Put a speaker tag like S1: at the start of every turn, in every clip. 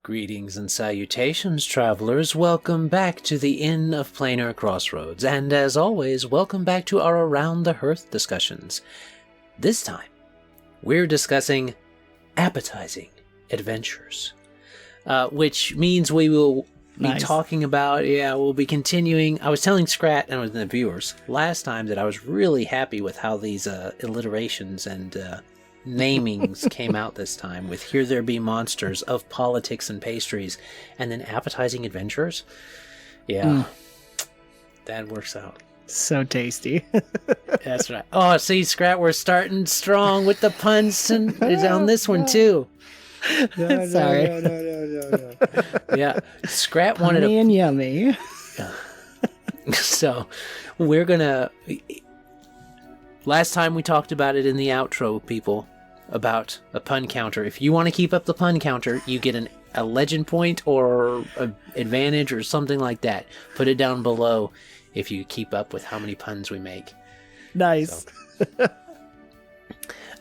S1: Greetings and salutations, travelers. Welcome back to the Inn of Planar Crossroads, and as always, welcome back to our Around the Hearth discussions. This time, we're discussing Appetizing Adventures, which means we will be talking about, we'll be continuing. I was telling Scrat and the viewers last time that I was really happy with how these alliterations and namings came out this time, with Here There Be Monsters, Of Politics and Pastries, and then Appetizing Adventures. That works out.
S2: So tasty.
S1: That's right. Oh, see, Scrat, we're starting strong with the puns on this one too.
S2: Sorry.
S3: No.
S1: Yeah, Scrat wanted
S2: Punny and yummy.
S1: So we're gonna. Last time we talked about it in the outro, people, about a pun counter. If you want to keep up the pun counter, you get a legend point or an advantage or something like that. Put it down below if you keep up with how many puns we make.
S2: Nice.
S1: So.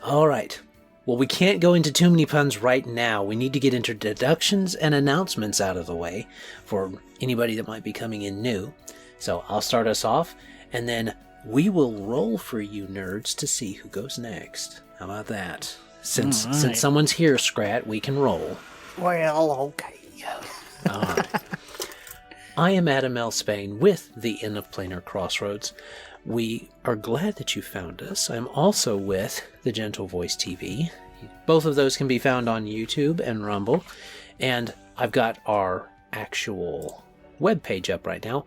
S1: All right. Well, we can't go into too many puns right now. We need to get introductions and announcements out of the way for anybody that might be coming in new. So I'll start us off, and then we will roll for you nerds to see who goes next. How about that? Since someone's here, Scrat, we can roll.
S3: Well, okay.
S1: All right. I am Adam L. Spain with the Inn of Planar Crossroads. We are glad that you found us. I'm also with the Gentle Voice TV. Both of those can be found on YouTube and Rumble. And I've got our actual webpage up right now.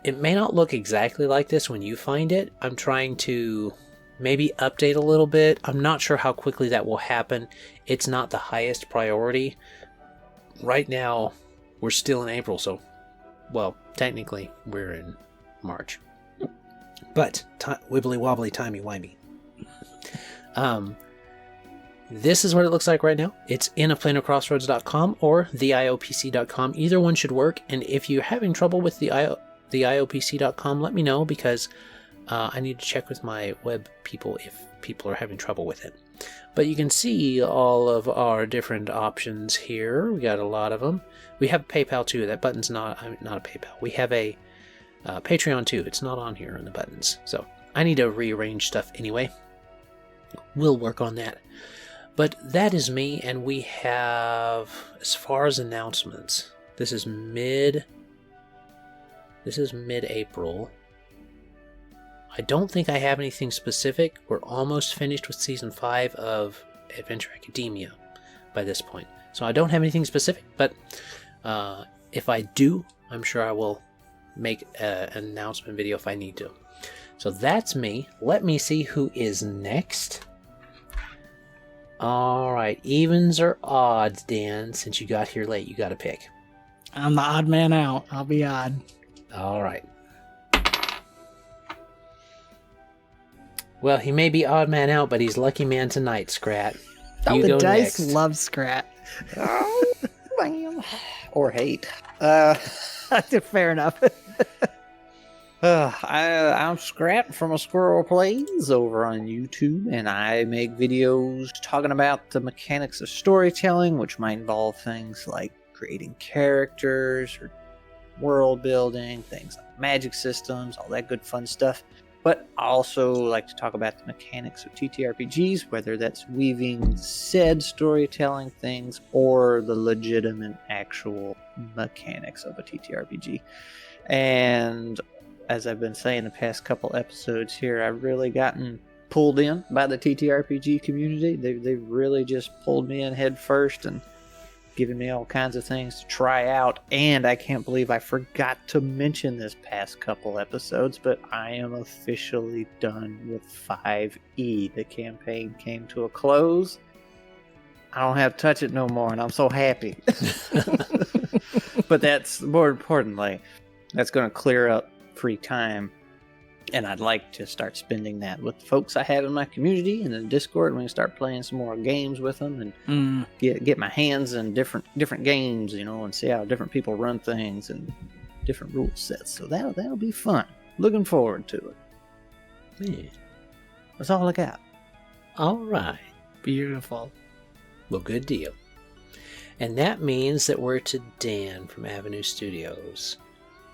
S1: It may not look exactly like this when you find it. I'm trying to maybe update a little bit. I'm not sure how quickly that will happen. It's not the highest priority. Right now, we're still in April, so, well, technically, we're in March. But, wibbly wobbly, timey wimey. This is what it looks like right now. It's innofplanarcrossroads.com or theiopc.com. Either one should work. And if you're having trouble with the iopc.com, let me know, because I need to check with my web people if people are having trouble with it. But you can see all of our different options here. We got a lot of them. We have PayPal too. That button's not a PayPal. We have a Patreon too. It's not on here in the buttons. So I need to rearrange stuff anyway. We'll work on that. But that is me, and we have, as far as announcements, this is mid-April. I don't think I have anything specific. We're almost finished with Season 5 of Adventure Academia by this point. So I don't have anything specific, but if I do, I'm sure I will make an announcement video if I need to. So that's me. Let me see who is next. Alright, evens or odds, Dan? Since you got here late, you got to pick.
S2: I'm the odd man out. I'll be odd.
S1: Alright. Well, he may be odd man out, but he's lucky man tonight, Scrat. You
S2: the
S1: go
S2: dice
S1: next.
S2: love Scrat.
S3: Oh, man. Or hate.
S2: Fair enough.
S3: I'm Scrat from A Squirrel Plays over on YouTube, and I make videos talking about the mechanics of storytelling, which might involve things like creating characters or world building, things like magic systems, all that good fun stuff. But I also like to talk about the mechanics of TTRPGs, whether that's weaving said storytelling things or the legitimate actual mechanics of a TTRPG. And as I've been saying the past couple episodes here, I've really gotten pulled in by the TTRPG community. They've really just pulled me in head first and given me all kinds of things to try out. And I can't believe I forgot to mention this past couple episodes, but I am officially done with 5E. The campaign came to a close. I don't have to touch it no more, and I'm so happy. But that's, more importantly, that's going to clear up free time, and I'd like to start spending that with the folks I have in my community and in Discord. We can start playing some more games with them and get my hands in different games, and see how different people run things and different rule sets. So that'll be fun. Looking forward to it.
S1: Yeah.
S3: That's all I got.
S1: All right.
S2: Beautiful.
S1: Well, good deal. And that means that we're to Dan from Avenue Studios.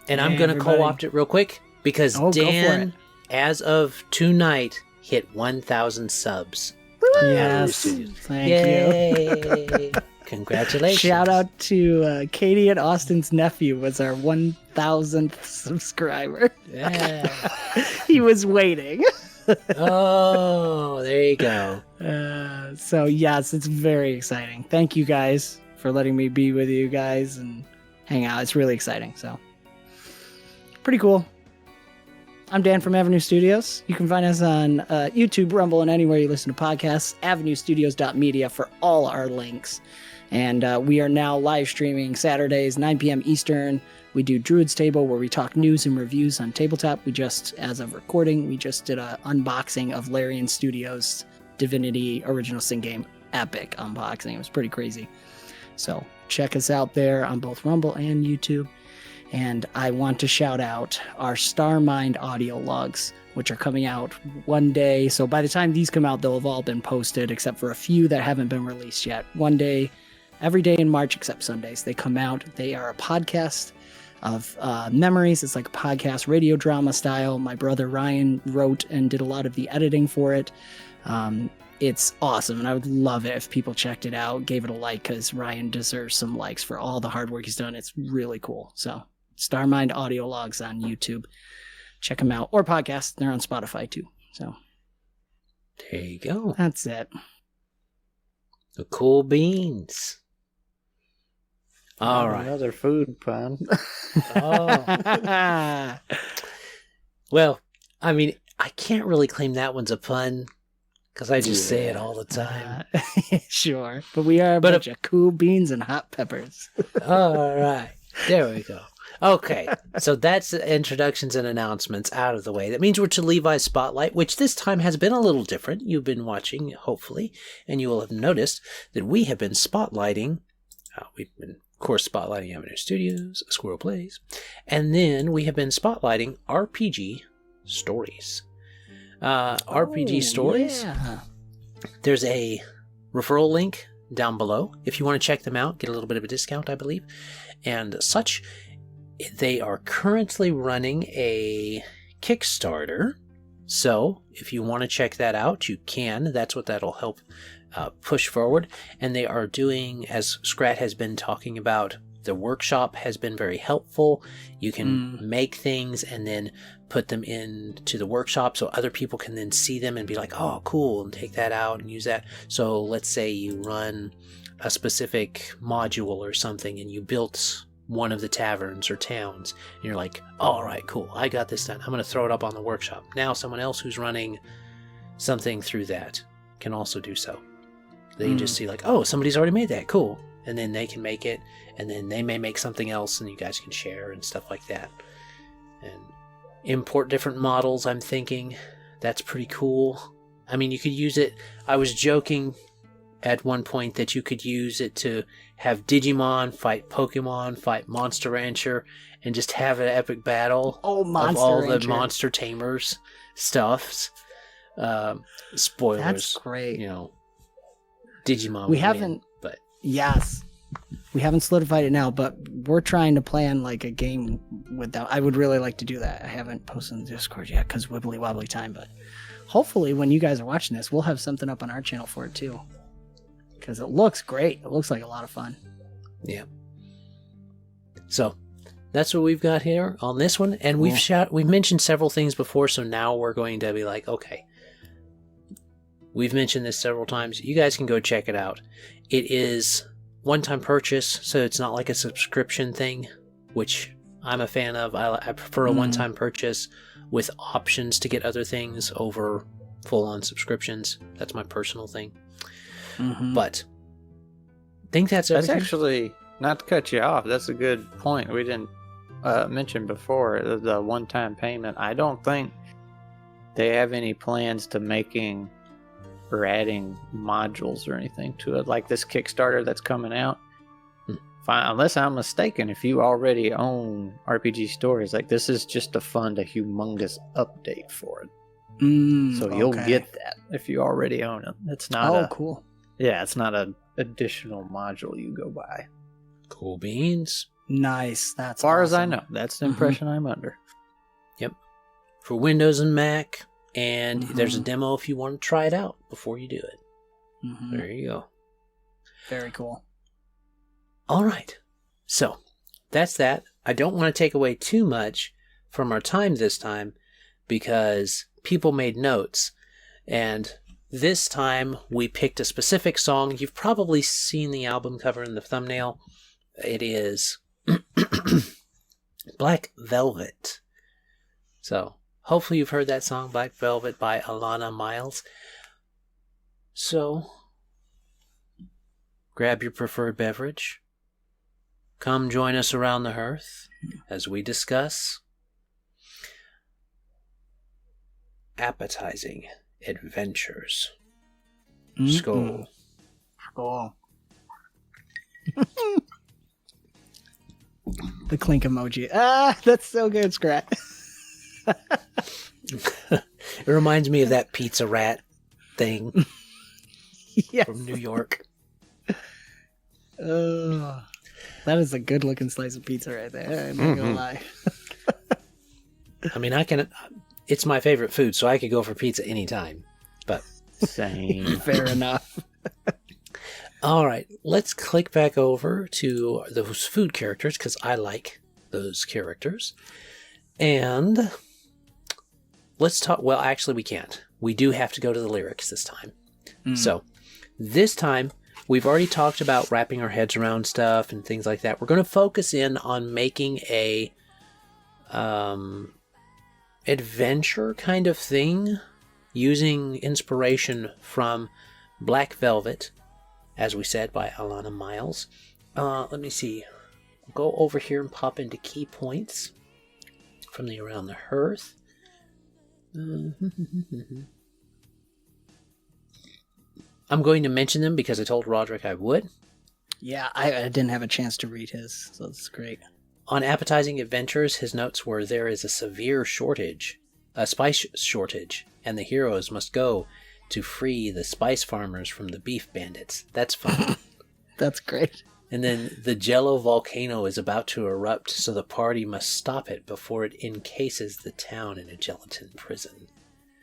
S1: And I'm
S2: Hey,
S1: going to
S2: everybody.
S1: co-opt it real quick because
S2: Oh, go for
S1: Dan,
S2: it.
S1: as of tonight, hit 1,000 subs.
S2: Yes. Thank you.
S1: Yay! Congratulations.
S2: Shout out to Katie and Austin's nephew was our 1,000th subscriber.
S1: Yeah.
S2: He was waiting.
S1: Oh, there you go.
S2: So yes, it's very exciting. Thank you guys for letting me be with you guys and hang out. It's really exciting. So pretty cool. I'm Dan from Avenue Studios. You can find us on YouTube, Rumble, and anywhere you listen to podcasts. AvenueStudios.media for all our links. And we are now live streaming Saturdays, 9 p.m. Eastern. We do Druid's Table, where we talk news and reviews on Tabletop. We just, as of recording, we just did an unboxing of Larian Studios' Divinity Original Sin Game Epic unboxing. It was pretty crazy. So check us out there on both Rumble and YouTube. And I want to shout out our Starmind audio logs, which are coming out one day. So by the time these come out, they'll have all been posted, except for a few that haven't been released yet. One day, every day in March, except Sundays, they come out. They are a podcast of memories. It's like a podcast, radio drama style. My brother Ryan wrote and did a lot of the editing for it. It's awesome, and I would love it if people checked it out, gave it a like, because Ryan deserves some likes for all the hard work he's done. It's really cool. So Starmind audio logs on YouTube. Check them out. Or podcasts. They're on Spotify too. So
S1: There you go.
S2: that's it.
S1: The cool beans. All right.
S3: Another food pun.
S1: Oh. Well, I mean, I can't really claim that one's a pun because I just say it all the time.
S2: Sure. But we are a
S1: But
S2: bunch of cool beans and hot peppers.
S1: All right. There we go. Okay. So that's the introductions and announcements out of the way. That means we're to Levi's Spotlight, which this time has been a little different. You've been watching, hopefully, and you will have noticed that we have been spotlighting. We've been, of course, spotlighting Avenue Studios, Squirrel Plays, and then we have been spotlighting RPG stories. RPG stories.
S2: Yeah.
S1: There's a referral link down below if you want to check them out, get a little bit of a discount, I believe, and such. They are currently running a Kickstarter, so if you want to check that out, you can. That's what that'll help push forward. And they are doing, as Scrat has been talking about, the workshop has been very helpful. You can make things and then put them into the workshop so other people can then see them and be like, oh, cool, and take that out and use that. So let's say you run a specific module or something and you built one of the taverns or towns, and you're like, all right, cool, I got this done. I'm going to throw it up on the workshop. Now someone else who's running something through that can also do so. They can just see like, oh, somebody's already made that, cool. And then they can make it, and then they may make something else, and you guys can share and stuff like that. And import different models, I'm thinking. That's pretty cool. I mean, you could use it. I was joking at one point that you could use it to have Digimon fight Pokemon, fight Monster Rancher, and just have an epic battle
S2: Oh,
S1: of
S2: Monster
S1: all
S2: Rancher.
S1: the Monster Tamers stuffs. Spoilers.
S2: That's great.
S1: You know, Digimon.
S2: We
S1: would
S2: haven't-
S1: win, but
S2: Yes. We haven't solidified it now, but we're trying to plan like a game with them. I would really like to do that. I haven't posted in the Discord yet because wibbly wobbly time, but hopefully when you guys are watching this, we'll have something up on our channel for it too. Because it looks great. It looks like a lot of fun.
S1: yeah. So that's what we've got here on this one, and we've mentioned several things before, so now we're going to be like, okay, we've mentioned this several times. You guys can go check it out. It is one-time purchase, so it's not like a subscription thing, which I'm a fan of. I prefer a one-time purchase with options to get other things over full-on subscriptions. That's my personal thing. But I think that's everything.
S3: That's actually, not to cut you off, that's a good point. We didn't mention before the one-time payment. I don't think they have any plans to making or adding modules or anything to it, like this Kickstarter that's coming out. Unless I'm mistaken, if you already own RPG Stories, like this is just to fund a humongous update for it. So you'll get that if you already own it. It's not
S2: cool.
S3: Yeah, it's not an additional module you go by.
S1: Cool beans.
S2: Nice. That's
S3: As far as I
S2: awesome.
S3: know, that's the impression I'm under.
S1: Yep. For Windows and Mac, and
S2: Mhm.
S1: there's a demo if you want to try it out before you do it.
S2: Mhm.
S1: There you go.
S2: Very cool.
S1: All right. So, that's that. I don't want to take away too much from our time this time because people made notes. And this time we picked a specific song. You've probably seen the album cover in the thumbnail. It is Black Velvet. So, hopefully you've heard that song, Black Velvet by Alannah, Myles. So, grab your preferred beverage. Come join us around the hearth as we discuss Appetizing Adventures. Skål.
S2: Cool. The clink emoji. Ah, that's so good, Scrat.
S1: It reminds me of that pizza rat thing
S2: Yes.
S1: from New York.
S2: That is a good looking slice of pizza right there. I'm not gonna lie.
S1: I mean, it's my favorite food, so I could go for pizza anytime. But
S3: Same.
S2: Fair enough.
S1: all right, let's click back over to those food characters because I like those characters. And let's talk. Well, actually, we can't. We do have to go to the lyrics this time. So this time, we've already talked about wrapping our heads around stuff and things like that. We're going to focus in on making a adventure kind of thing using inspiration from Black Velvet, as we said, by Alannah, Myles. Let me see. I'll go over here and pop into key points from the Around the Hearth. I'm going to mention them because I told Roderick I would.
S2: Yeah, I didn't have a chance to read his, so it's great.
S1: On Appetizing Adventures, his notes were, there is a severe shortage, a spice shortage, and the heroes must go to free the spice farmers from the beef bandits. That's fun.
S2: That's great.
S1: And then the Jello volcano is about to erupt, so the party must stop it before it encases the town in a gelatin prison.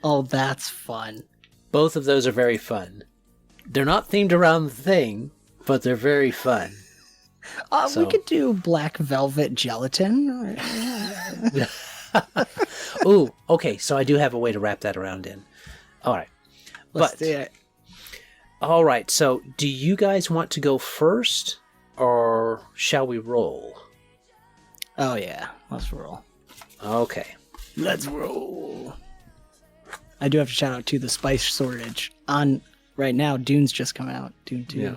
S2: Oh, that's fun.
S1: Both of those are very fun. They're not themed around the thing, but they're very fun.
S2: We could do black velvet gelatin.
S1: Ooh, okay, so I do have a way to wrap that around in. All right.
S2: Let's do it.
S1: All right, so do you guys want to go first, or shall we roll?
S2: Oh, yeah. Let's roll.
S1: Okay.
S2: Let's roll. I do have to shout out to the spice shortage. On right now, Dune's just come out. Dune 2.
S1: Yeah.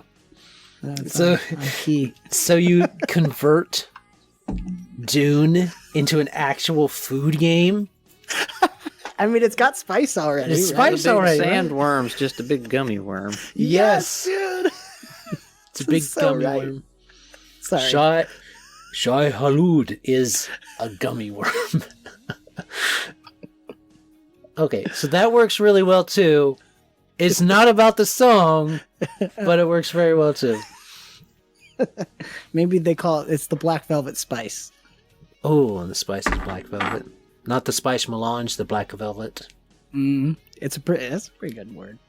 S2: That's
S1: So-
S2: on key.
S1: So you convert Dune into an actual food game?
S2: I mean, it's got spice already.
S1: It's
S2: right?
S1: spice already, right?
S3: Sandworm's just a big gummy worm.
S1: Yes.
S2: dude.
S1: It's a big
S2: So
S1: gummy
S2: right.
S1: worm.
S2: Sorry.
S1: Shai Halud is a gummy worm. Okay, so that works really well too. It's not about the song, but it works very well too.
S2: Maybe they call it's the black velvet spice.
S1: Oh, and the spice is black velvet. Not the spice melange, the black velvet.
S2: That's a pretty good word.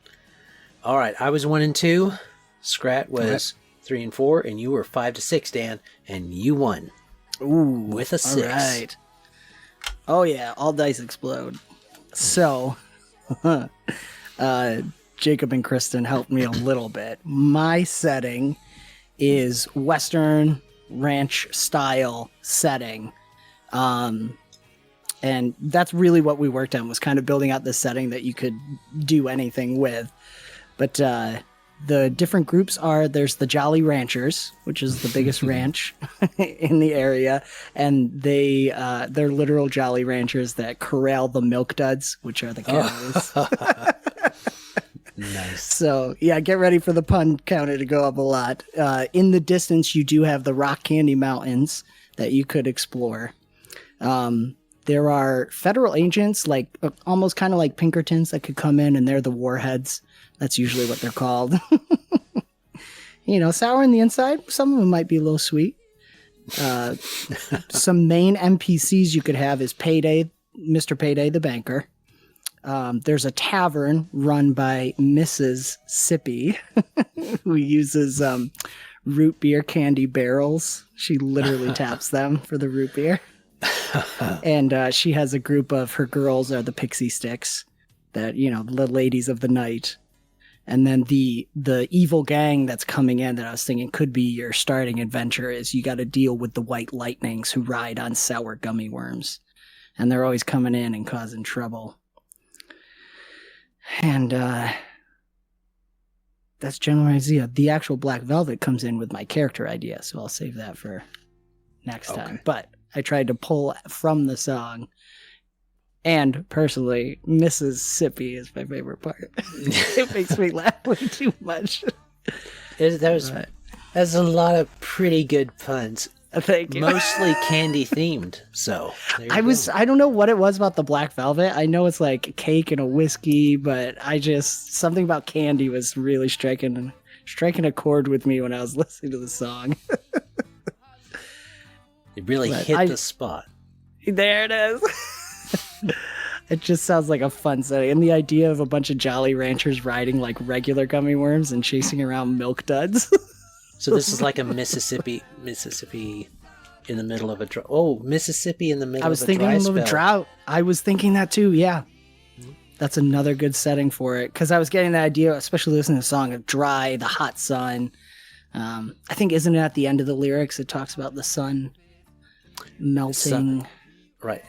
S1: All right, I was 1 and 2. Scrat was 3 and 4, and you were 5 to 6, Dan, and you won.
S2: Ooh,
S1: With a 6.
S2: All right. Oh yeah, all dice explode. So, Jacob and Kristen helped me a little bit. My setting is Western ranch style setting. And that's really what we worked on, was kind of building out this setting that you could do anything with. But the different groups are, there's the Jolly Ranchers, which is the biggest ranch in the area. And they're literal Jolly Ranchers that corral the milk duds, which are the cows.
S1: Nice.
S2: So, yeah, get ready for the pun counter to go up a lot. In the distance, you do have the Rock Candy Mountains that you could explore. There are federal agents, like almost kind of like Pinkertons, that could come in, and they're the warheads. That's usually what they're called. sour on the inside. Some of them might be a little sweet. Some main NPCs you could have is Payday, Mr. Payday the banker. There's a tavern run by Mrs. Sippy, who uses root beer candy barrels. She literally taps them for the root beer. And she has a group of her girls are the pixie sticks, that, the ladies of the night. And then the evil gang that's coming in that I was thinking could be your starting adventure is you got to deal with the white lightnings who ride on sour gummy worms. And they're always coming in and causing trouble. And that's general idea. The actual Black Velvet comes in with my character idea, so I'll save that for next time. But I tried to pull from the song. And personally, Mississippi is my favorite part. It makes me laugh way too much.
S1: There's a lot of pretty good puns.
S2: Thank you.
S1: Mostly candy themed. So
S2: I don't know what it was about the Black Velvet. I know it's like cake and a whiskey, but something about candy was really striking a chord with me when I was listening to the song.
S1: It really hit the spot.
S2: There it is. It just sounds like a fun setting. And the idea of a bunch of Jolly Ranchers riding like regular gummy worms and chasing around milk duds.
S1: So this is like a Mississippi in the middle of a drought. Oh, Mississippi in the middle of a dry spell.
S2: I was thinking of a drought. I was thinking that too, yeah. That's another good setting for it. Because I was getting the idea, especially listening to the song, of dry, the hot sun. I think, isn't it at the end of the lyrics, it talks about the sun melting.
S1: Right.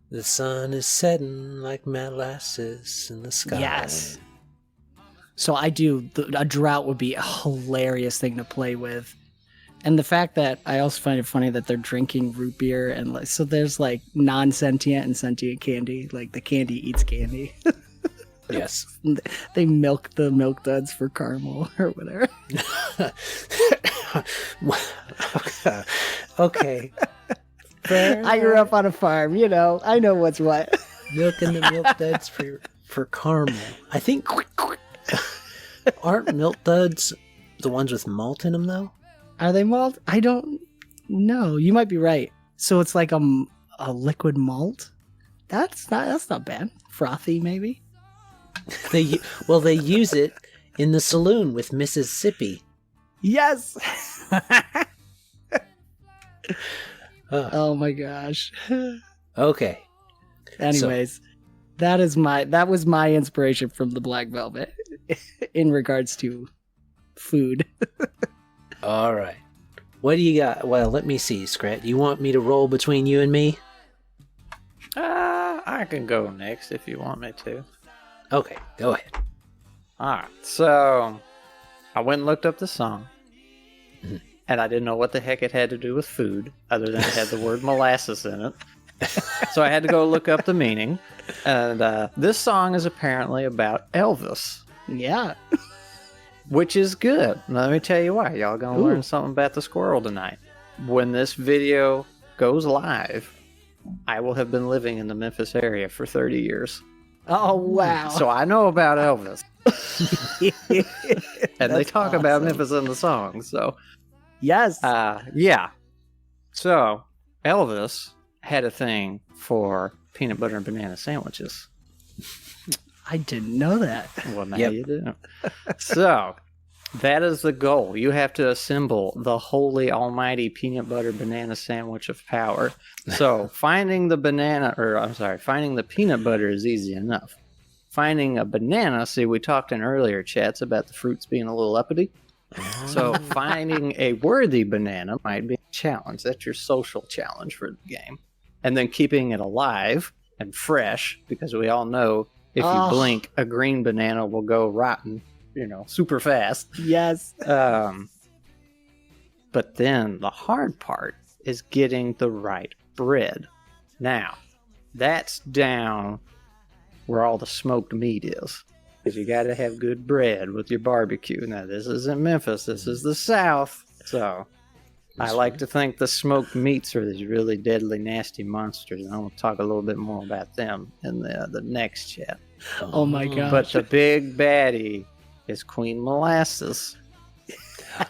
S1: The sun is setting like molasses in the sky.
S2: Yes. So a drought would be a hilarious thing to play with. And the fact that I also find it funny that they're drinking root beer and so there's like non-sentient and sentient candy. Like the candy eats candy.
S1: Yes.
S2: They milk the milk duds for caramel or whatever.
S1: Okay.
S2: Fair. I grew up on a farm, I know what's what.
S1: Milking the milk duds for caramel. I think aren't milk duds the ones with malt in them though?
S2: Are they malt? I don't know. You might be right. So it's like a liquid malt? That's not bad. Frothy maybe?
S1: They use it in the saloon with Mississippi.
S2: Yes. Oh my gosh.
S1: Okay.
S2: Anyways, that was my inspiration from the Black Velvet in regards to food.
S1: All right. What do you got? Well, let me see, Scrat. You want me to roll between you and me?
S3: I can go next if you want me to.
S1: Okay, go ahead.
S3: Alright, so I went and looked up the song. And I didn't know what the heck it had to do with food, other than it had the word molasses in it. So I had to go look up the meaning. And this song is apparently about Elvis.
S2: Yeah.
S3: Which is good. Let me tell you why. Y'all gonna learn something about the squirrel tonight. When this video goes live, I will have been living in the Memphis area for 30 years.
S2: Oh, wow.
S3: So I know about Elvis. And they talk about Memphis in the song, so...
S2: Yes.
S3: Yeah. So, Elvis had a thing for peanut butter and banana sandwiches.
S2: I didn't know that.
S3: Well, now you do. So, that is the goal. You have to assemble the holy almighty peanut butter banana sandwich of power. So, finding the peanut butter is easy enough. Finding a banana, see, we talked in earlier chats about the fruits being a little uppity. So finding a worthy banana might be a challenge. That's your social challenge for the game. And then keeping it alive and fresh, because we all know if you blink, a green banana will go rotten, super fast.
S2: Yes.
S3: But then the hard part is getting the right bread. Now, that's down where all the smoked meat is. Because you got to have good bread with your barbecue. Now, this isn't Memphis. This is the South. So, I like to think the smoked meats are these really deadly, nasty monsters. And I'm going to talk a little bit more about them in the next chat.
S2: Oh, my gosh.
S3: But the big baddie is Queen Molasses.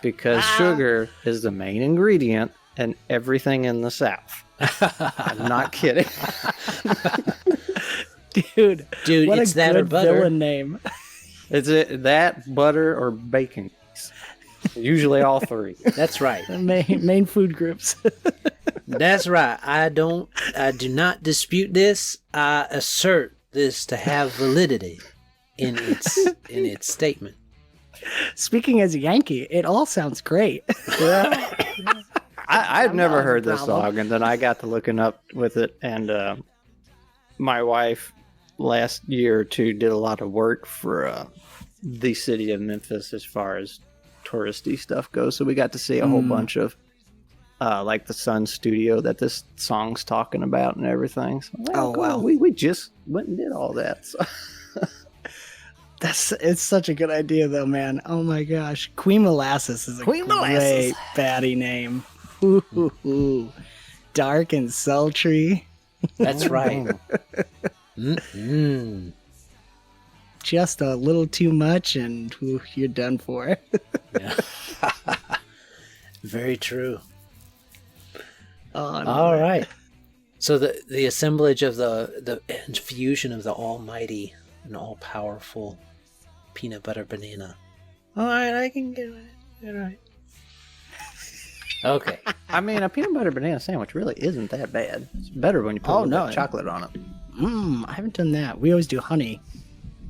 S3: because sugar is the main ingredient in everything in the South. I'm not kidding.
S2: Dude, what
S1: it's
S2: a
S1: that
S2: good
S1: or butter.
S2: villain name.
S3: It's that, butter, or bacon. Usually all three.
S1: That's right.
S2: Main food groups.
S1: That's right. I do not dispute this. I assert this to have validity in its statement.
S2: Speaking as a Yankee, it all sounds great.
S3: Yeah. I've never
S2: not
S3: heard
S2: a
S3: this
S2: problem.
S3: song, and then I got to looking up with it, and my wife last year or two did a lot of work for the city of Memphis as far as touristy stuff goes, so we got to see a whole bunch of like the Sun Studio that this song's talking about and everything. So,
S2: Oh,
S3: cool.
S2: wow.
S3: We just went and did all that. So.
S2: It's such a good idea, though, man. Oh my gosh, Queen Molasses is a
S3: Queen
S2: great
S3: Molasses.
S2: baddie name. Ooh. Dark and sultry.
S1: That's right. Mm-mm.
S2: Just a little too much, and you're done for.
S1: Yeah. Very true.
S2: Oh,
S1: All right. So the assemblage of the infusion of the almighty and all-powerful peanut butter banana. All right, I can get it. All right. Okay.
S3: I mean, a peanut butter banana sandwich really isn't that bad. It's better when you put a little bit of chocolate on it.
S2: I haven't done that. We always do honey.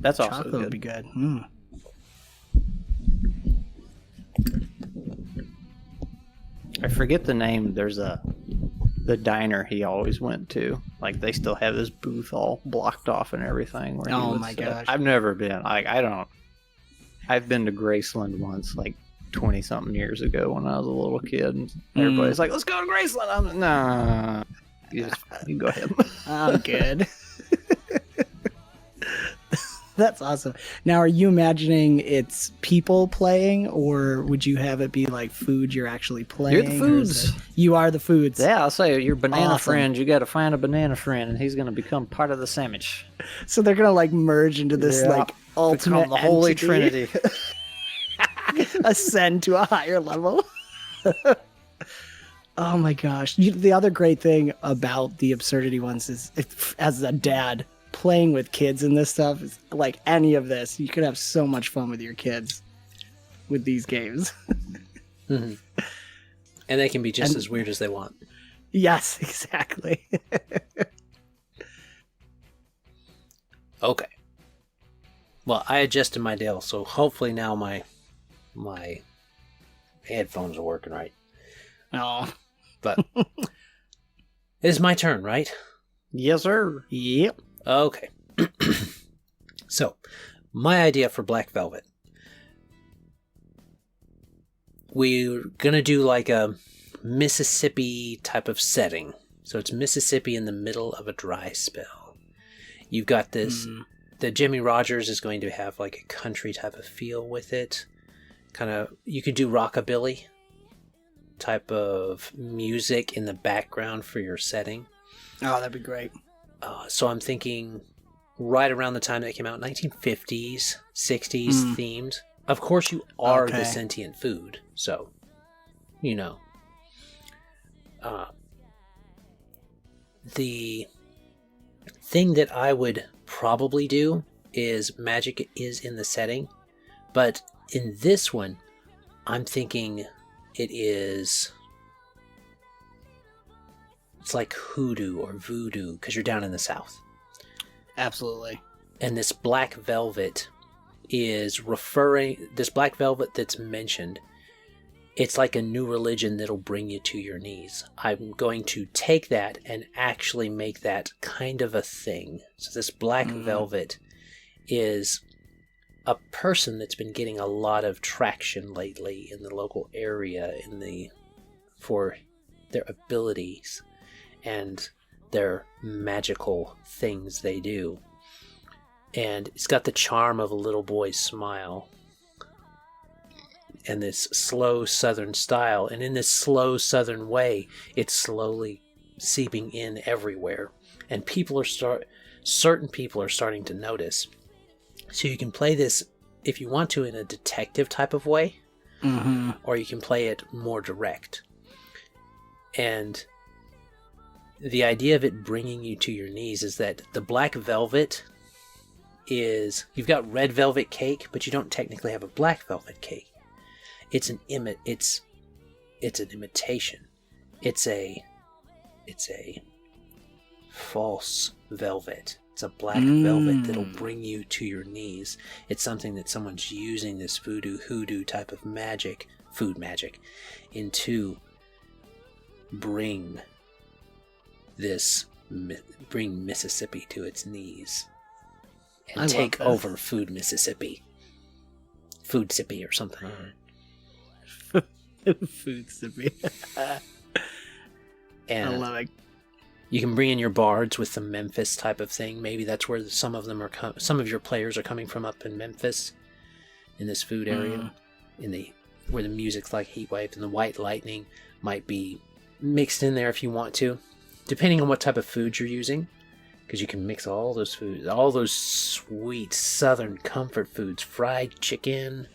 S3: That's also
S2: Chocolate
S3: good.
S2: would be good.
S3: I forget the name. There's the diner he always went to. Like, they still have his booth all blocked off and everything. Where he
S2: Oh
S3: would
S2: my
S3: sit.
S2: gosh.
S3: I've never been. I've been to Graceland once, like 20 something years ago when I was a little kid, and everybody's like, "Let's go to Graceland." I'm like, "Nah, you go ahead."
S2: I'm good. That's awesome. Now, are you imagining it's people playing, or would you have it be like food you're actually playing?
S3: You're the foods.
S2: You are the foods.
S3: Yeah, I'll say your banana
S2: Awesome.
S3: friend. You got to find a banana friend, and he's going to become part of the sandwich.
S2: So they're gonna like merge into this
S3: Yeah.
S2: like ultimate
S3: Become the Holy
S2: entity,
S3: Trinity.
S2: ascend to a higher level. Oh my gosh! The other great thing about the Absurdity ones is, as a dad playing with kids and this stuff, is like any of this, you could have so much fun with your kids with these games.
S1: Mm-hmm. And they can be just as weird as they want.
S2: Yes, exactly.
S1: Okay. Well, I adjusted my deal, so hopefully now my headphones are working right.
S2: Oh,
S1: But it's my turn, right?
S3: Yes, sir.
S2: yep.
S1: Okay. So, my idea for Black Velvet. We're going to do like a Mississippi type of setting. So it's Mississippi in the middle of a dry spell. You've got this... The Jimmy Rogers is going to have like a country type of feel with it. Kind of... You could do rockabilly type of music in the background for your setting.
S2: Oh, that'd be great.
S1: So I'm thinking right around the time that it came out, 1950s, 60s themed. Of course, you are the sentient food, so, you know. The thing that I would probably do is magic is in the setting, but in this one, I'm thinking it is... It's like hoodoo or voodoo, because you're down in the South.
S2: Absolutely.
S1: And this black velvet is referring... This black velvet that's mentioned, it's like a new religion that'll bring you to your knees. I'm going to take that and actually make that kind of a thing. So this black velvet is a person that's been getting a lot of traction lately in the local area for their abilities and their magical things they do. And it's got the charm of a little boy's smile and this slow southern style. And in this slow southern way, it's slowly seeping in everywhere. And certain people are starting to notice. So you can play this, if you want to, in a detective type of way. or you can play it more direct. And the idea of it bringing you to your knees is that the black velvet is, you've got red velvet cake, but you don't technically have a black velvet cake. It's an imitation. It's a false velvet. It's a black velvet that'll bring you to your knees. It's something that someone's using this voodoo, hoodoo type of magic, food magic, into bring Mississippi to its knees and take over Food Mississippi. Food Sippy or something.
S2: Food Sippy.
S1: And
S2: I love it.
S1: you can bring in your bards with the Memphis type of thing. Maybe that's where some of your players are coming from, up in Memphis, in this food area, where the music's like heat wave, and the white lightning might be mixed in there if you want to, depending on what type of food you're using, because you can mix all those foods, all those sweet southern comfort foods, fried chicken.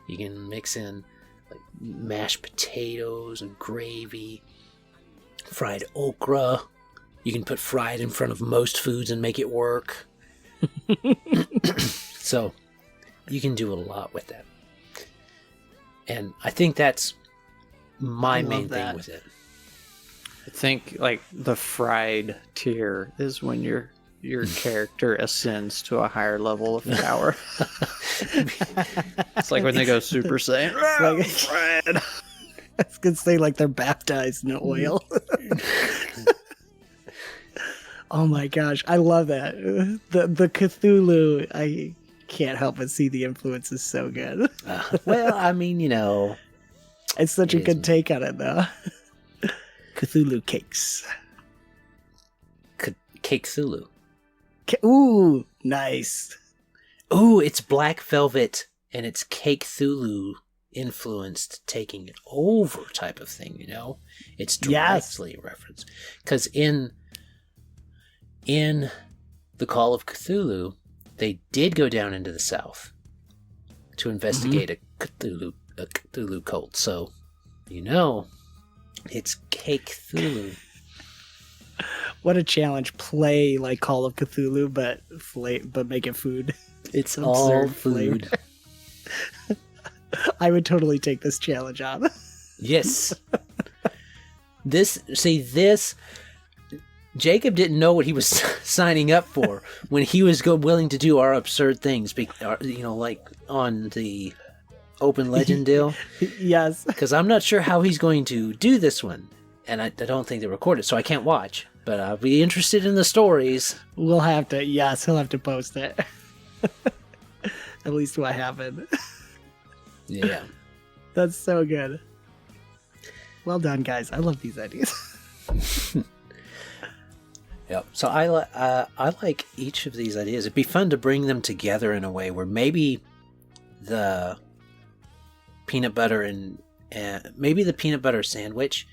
S1: You can mix in like mashed potatoes and gravy, fried okra. You can put fried in front of most foods and make it work. So you can do a lot with that. And I think that's my main thing with it.
S3: I think like the fried tier is when your character ascends to a higher level of power. It's like when they go Super Saiyan.
S2: Like,
S3: Fried.
S2: I was gonna say like they're baptized in oil. Oh my gosh, I love that. The Cthulhu, I can't help but see the influence is so good.
S1: Well, I mean,
S2: It's such a good take on it, though. Cthulhu cakes.
S1: Cake Thulu.
S2: Ooh, nice.
S1: Ooh, it's black velvet and it's Cake Thulu influenced, taking it over type of thing, It's directly a reference. Because in the Call of Cthulhu, they did go down into the South to investigate a Cthulhu cult. So, it's Cake Cthulhu.
S2: What a challenge! Play like Call of Cthulhu, but make it food.
S1: It's all food.
S2: I would totally take this challenge on.
S1: Yes. This Jacob didn't know what he was signing up for when he was willing to do our absurd things, like on the open legend deal.
S2: Yes.
S1: Because I'm not sure how he's going to do this one, and I don't think they record it, so I can't watch. But I'll be interested in the stories.
S2: We'll have to. Yes, he'll have to post it. At least what happened.
S1: Yeah.
S2: That's so good. Well done, guys. I love these ideas.
S1: Yep. So I like each of these ideas. It'd be fun to bring them together in a way where maybe the peanut butter and maybe the peanut butter sandwich,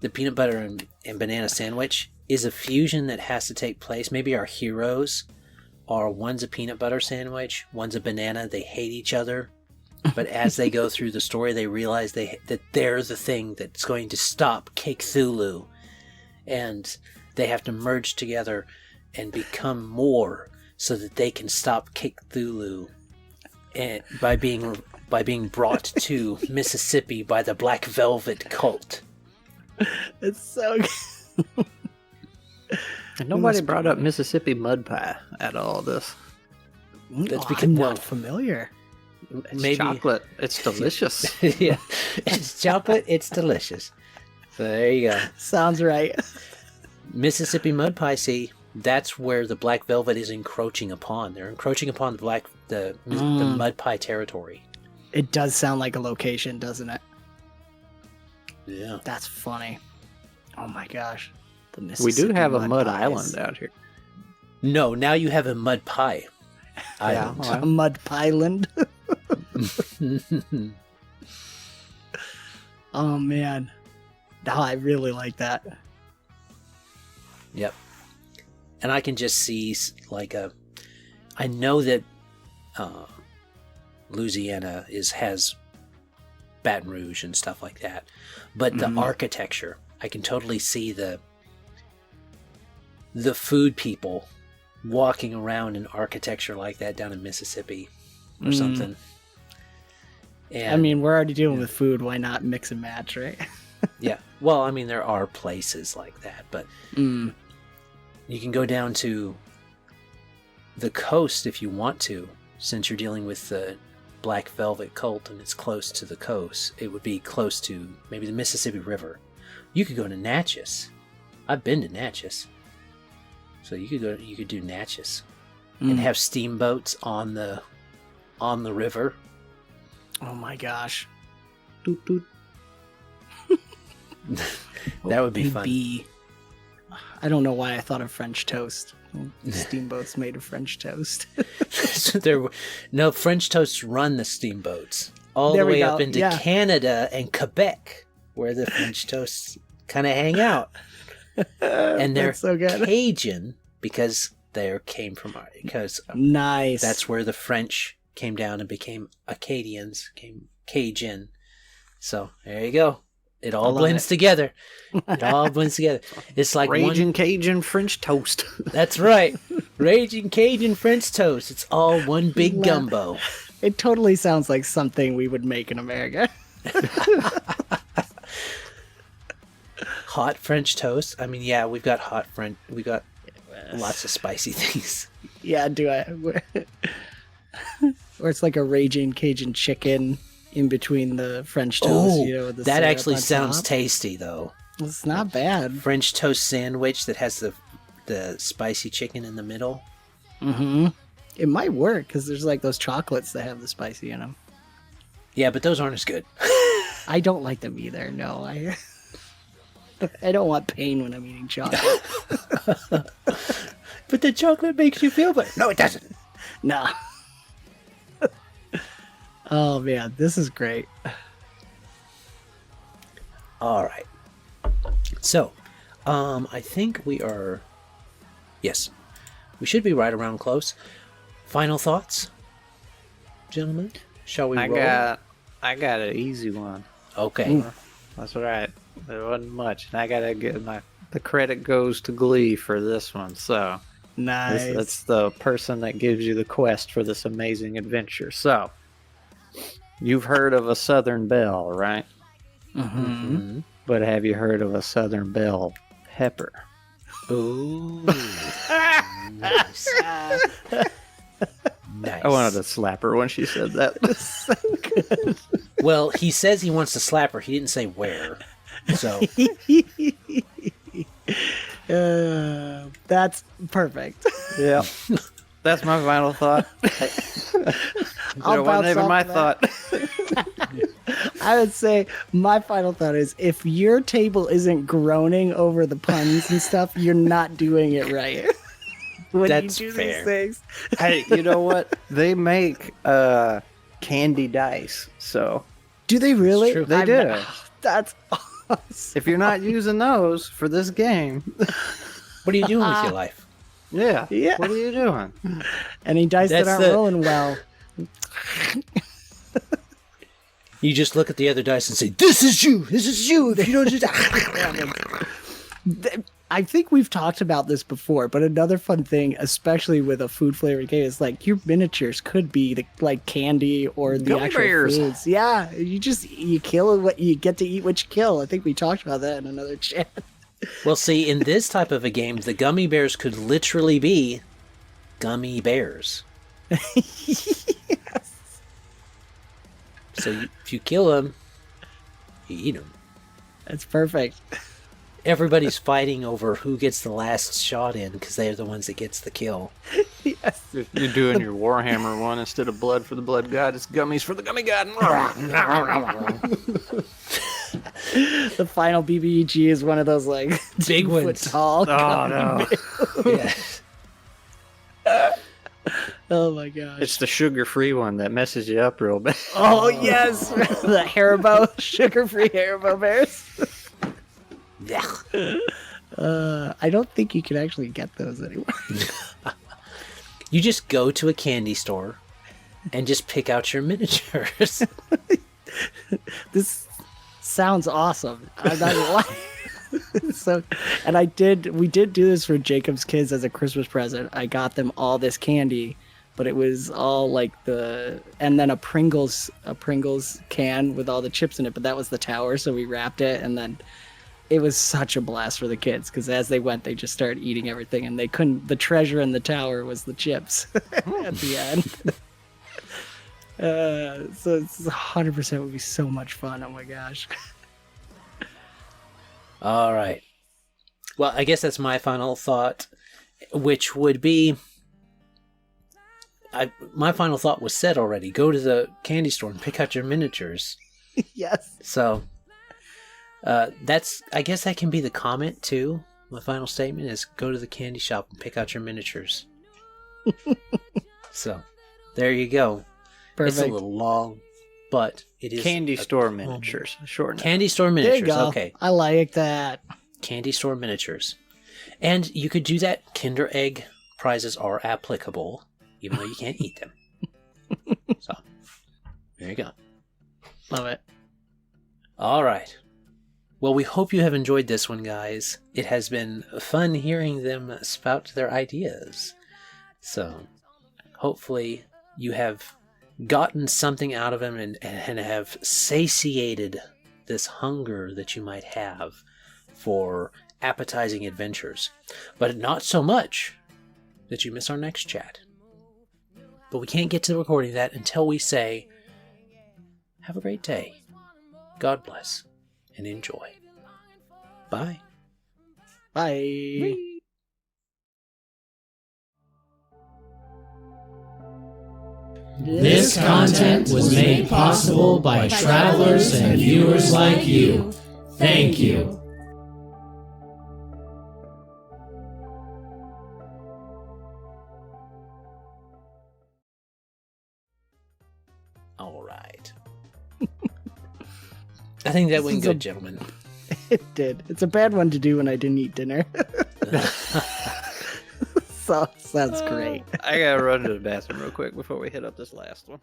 S1: the peanut butter and banana sandwich is a fusion that has to take place. Maybe our heroes are, one's a peanut butter sandwich, one's a banana. They hate each other. But as they go through the story, they realize that they're the thing that's going to stop Cake Thulu. And they have to merge together and become more so that they can stop Cake Thulu, and by being brought to Mississippi by the Black Velvet cult.
S2: It's so good.
S3: And nobody brought up Mississippi mud pie at all this.
S1: That's because
S2: I'm not familiar.
S3: It's
S1: maybe
S3: chocolate. It's delicious.
S1: Yeah, it's chocolate. It's delicious. So there you go.
S2: Sounds right.
S1: Mississippi mud pie. See, that's where the Black Velvet is encroaching upon. They're encroaching upon the mud pie territory.
S2: It does sound like a location, doesn't it?
S1: Yeah.
S2: That's funny. Oh my gosh. The
S3: We do have a mud
S2: pies.
S3: island out here.
S1: No, now you have a mud pie
S3: Yeah,
S1: island.
S2: A mud pieland. Oh man. No, I really like that.
S1: Yep. And I can just see I know that Louisiana has Baton Rouge and stuff like that. But the architecture, I can totally see the food people walking around in architecture like that down in Mississippi or something. And,
S2: I mean, we're already dealing with food. Why not mix and match, right?
S1: yeah. Well, I mean, there are places like that, but you can go down to the coast if you want to, since you're dealing with the Black Velvet cult and it's close to the coast. It would be close to maybe the Mississippi River. You could go to Natchez. I've been to Natchez. So you could do Natchez and have steamboats on the river.
S2: Oh my gosh.
S3: Toot, toot.
S1: That would be fun.
S2: I don't know why I thought of French toast. Steamboats made of French toast.
S1: No, French toasts run the steamboats all
S2: There
S1: the
S2: we
S1: way
S2: go.
S1: up into
S2: Yeah.
S1: Canada and Quebec, where the French toasts kind of hang out. And they're
S2: That's so good.
S1: Cajun because came from
S2: Nice.
S1: that's where the French came down and became Acadians, became Cajun. So there you go. It all blends together. It all blends together. It's like
S3: Raging Cajun French toast.
S1: That's right. Raging Cajun French toast. It's all one big gumbo.
S2: It totally sounds like something we would make in America.
S1: Hot French toast. I mean, yeah, we've got hot French. We got lots of spicy things.
S2: Yeah, or it's like a raging Cajun chicken in between the French toast. With the
S1: that
S2: syrup
S1: actually
S2: on
S1: sounds
S2: top.
S1: tasty, though.
S2: It's not bad.
S1: French toast sandwich that has the spicy chicken in the middle.
S2: Mm-hmm. It might work because there's like those chocolates that have the spicy in them.
S1: Yeah, but those aren't as good.
S2: I don't like them either. No, I don't want pain when I'm eating chocolate.
S1: But the chocolate makes you feel better. No, it doesn't.
S2: No. Oh man, this is great.
S1: All right. So, I think we are... Yes. We should be right around close. Final thoughts, gentlemen? Shall we roll?
S3: I got an easy one.
S1: Okay.
S3: That's right. There wasn't much. And I gotta get the credit goes to Glee for this one. So
S2: Nice.
S3: that's the person that gives you the quest for this amazing adventure. So you've heard of a Southern Belle, right?
S2: Mm-hmm.
S3: But have you heard of a Southern Belle Pepper?
S1: Ooh. Nice. Nice.
S3: I wanted to slap her when she said that.
S2: So good.
S1: Well, he says he wants to slap her. He didn't say where. So
S2: That's perfect.
S3: Yeah. That's my final thought.
S2: I'll
S3: That wasn't
S2: bounce
S3: even
S2: off
S3: my
S2: of that.
S3: thought.
S2: I would say my final thought is if your table isn't groaning over the puns and stuff, you're not doing it right. When
S1: That's
S2: you do
S1: fair.
S2: these things.
S3: Hey, you know what? They make candy dice. So
S2: Do they really?
S1: true.
S3: They do.
S2: That's awesome.
S3: if you're not using those for this game,
S1: what are you doing with your life?
S3: yeah.
S2: Yeah.
S3: What are you doing?
S2: Any dice that
S1: That's
S2: aren't
S1: the-
S2: rolling well.
S1: You just look at the other dice and say, "This is you. This is you." If you don't do that,
S2: I think we've talked about this before, but another fun thing, especially with a food flavored game, is like your miniatures could be like candy or the
S3: Gummy
S2: actual
S3: bears.
S2: foods. Yeah, you kill what you get to eat what you kill. I think we talked about that in another chat.
S1: well, see, in this type of a game, the gummy bears could literally be gummy bears. So if you kill them, you eat them.
S2: That's perfect.
S1: Everybody's fighting over who gets the last shot in because they're the ones that gets the kill.
S2: Yes.
S3: You're doing your Warhammer one instead of blood for the blood god. It's gummies for the gummy god.
S2: The final BBEG is one of those like
S1: Big
S2: 2 foot
S1: ones.
S2: tall.
S3: Oh no!
S1: Yeah.
S2: Oh my gosh.
S3: It's the sugar-free one that messes you up real bad.
S2: Oh yes, the Haribo sugar-free Haribo bears. I don't think you can actually get those anymore.
S1: You just go to a candy store and just pick out your miniatures.
S2: This sounds awesome. I'm not gonna lie. So, and we did do this for Jacob's kids as a Christmas present. I got them all this candy, but it was all like and then a Pringles can with all the chips in it, but that was the tower, so we wrapped it, and then it was such a blast for the kids because as they went, they just started eating everything, and the treasure in the tower was the chips at the end. So it's 100% would be so much fun. Oh my gosh.
S1: All right. Well, I guess that's my final thought, which would be... my final thought was said already. Go to the candy store and pick out your miniatures.
S2: Yes.
S1: So, I guess that can be the comment, too. My final statement is go to the candy shop and pick out your miniatures. So, there you go.
S2: Perfect.
S1: It's a little long, but it is...
S3: Candy store miniatures. Short enough.
S1: Candy store
S2: There
S1: miniatures,
S2: you go.
S1: okay.
S2: I like that.
S1: Candy store miniatures. And you could do that. Kinder Egg prizes are applicable, even though you can't eat them. So, there you go.
S2: Love it.
S1: All right. Well, we hope you have enjoyed this one, guys. It has been fun hearing them spout their ideas. So, hopefully you have gotten something out of them and have satiated this hunger that you might have for appetizing adventures. But not so much that you miss our next chat. But we can't get to the recording of that until we say, have a great day, God bless, and enjoy. Bye.
S2: Bye.
S4: This content was made possible by travelers and viewers like you. Thank you.
S1: All right. I think that went good, gentlemen.
S2: It did. It's a bad one to do when I didn't eat dinner. So, sounds great.
S3: I gotta run to the bathroom real quick before we hit up this last one.